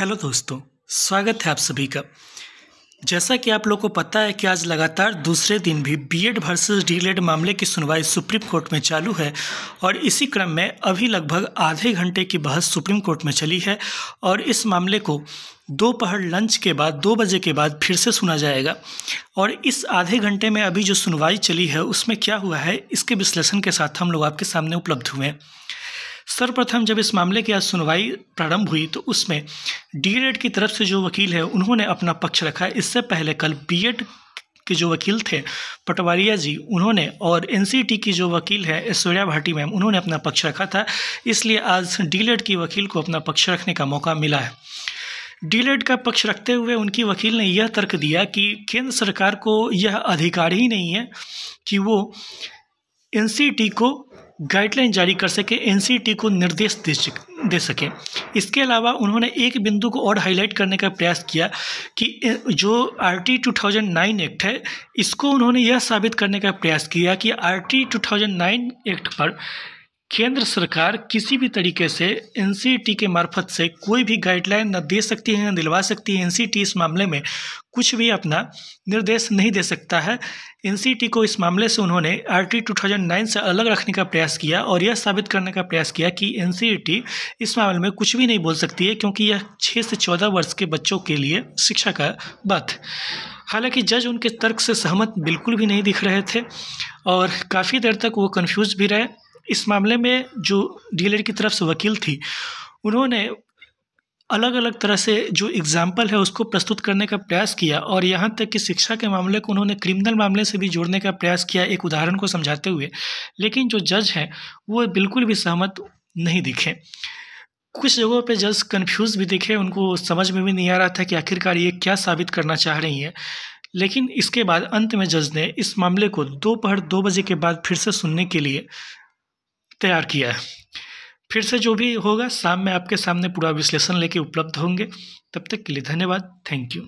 Hello दोस्तों, स्वागत है आप सभी का। जैसा कि आप लोग को पता है कि आज लगातार दूसरे दिन भी बीएड वर्सेस डीएलएड मामले की सुनवाई सुप्रीम कोर्ट में चालू है और इसी क्रम में अभी लगभग आधे घंटे की बहस सुप्रीम कोर्ट में चली है और इस मामले को दोपहर लंच के बाद 2 बजे के बाद फिर से सुना जाएगा। और इस आधे घंटे में अभी जो सुनवाई चली है उसमें क्या हुआ है, इसके विश्लेषण के साथ हम लोग आपके सामने उपलब्ध हुए हैं। सर्वप्रथम जब इस मामले की आज सुनवाई प्रारंभ हुई तो उसमें डीएलएड की तरफ से जो वकील है उन्होंने अपना पक्ष रखा। इससे पहले कल बीएड के जो वकील थे पटवारिया जी, उन्होंने, और एनसीटी की जो वकील है ऐश्वर्या भाटी मैम, उन्होंने अपना पक्ष रखा था। इसलिए आज डीएलएड की वकील को अपना पक्ष रखने का मौका मिला है। डीएलएड का पक्ष रखते हुए उनकी वकील ने यह तर्क दिया कि केंद्र सरकार को यह अधिकार ही नहीं है कि वो एनसीटी को गाइडलाइन जारी कर सके, एनसीटी को निर्देश दे सके। इसके अलावा उन्होंने एक बिंदु को और हाईलाइट करने का प्रयास किया कि जो आरटी 2009 एक्ट है, इसको उन्होंने यह साबित करने का प्रयास किया कि आरटी 2009 एक्ट पर केंद्र सरकार किसी भी तरीके से एनसीटी के मार्फत से कोई भी गाइडलाइन न दे सकती है, न दिलवा सकती है। एनसीटी इस मामले में कुछ भी अपना निर्देश नहीं दे सकता है। एनसीटी को इस मामले से उन्होंने आरटी 2009 से अलग रखने का प्रयास किया और यह साबित करने का प्रयास किया कि एनसीटी इस मामले में कुछ भी नहीं बोल सकती है, क्योंकि यह 6 से 14 वर्ष के बच्चों के लिए शिक्षा का बात है। हालांकि जज उनके तर्क से सहमत बिल्कुल भी नहीं दिख रहे थे और काफ़ी देर तक वो कन्फ्यूज भी रहे। इस मामले में जो डीएलएड की तरफ से वकील थी, उन्होंने अलग अलग तरह से जो एग्जाम्पल है उसको प्रस्तुत करने का प्रयास किया और यहाँ तक कि शिक्षा के मामले को उन्होंने क्रिमिनल मामले से भी जोड़ने का प्रयास किया, एक उदाहरण को समझाते हुए। लेकिन जो जज हैं वो बिल्कुल भी सहमत नहीं दिखे। कुछ जगहों पे जज कन्फ्यूज़ भी दिखे, उनको समझ में भी नहीं आ रहा था कि आखिरकार ये क्या साबित करना चाह रही हैं। लेकिन इसके बाद अंत में जज ने इस मामले को दोपहर 2 बजे के बाद फिर से सुनने के लिए तैयार किया है। फिर से जो भी होगा शाम में आपके सामने पूरा विश्लेषण लेके उपलब्ध होंगे। तब तक के लिए धन्यवाद। Thank you.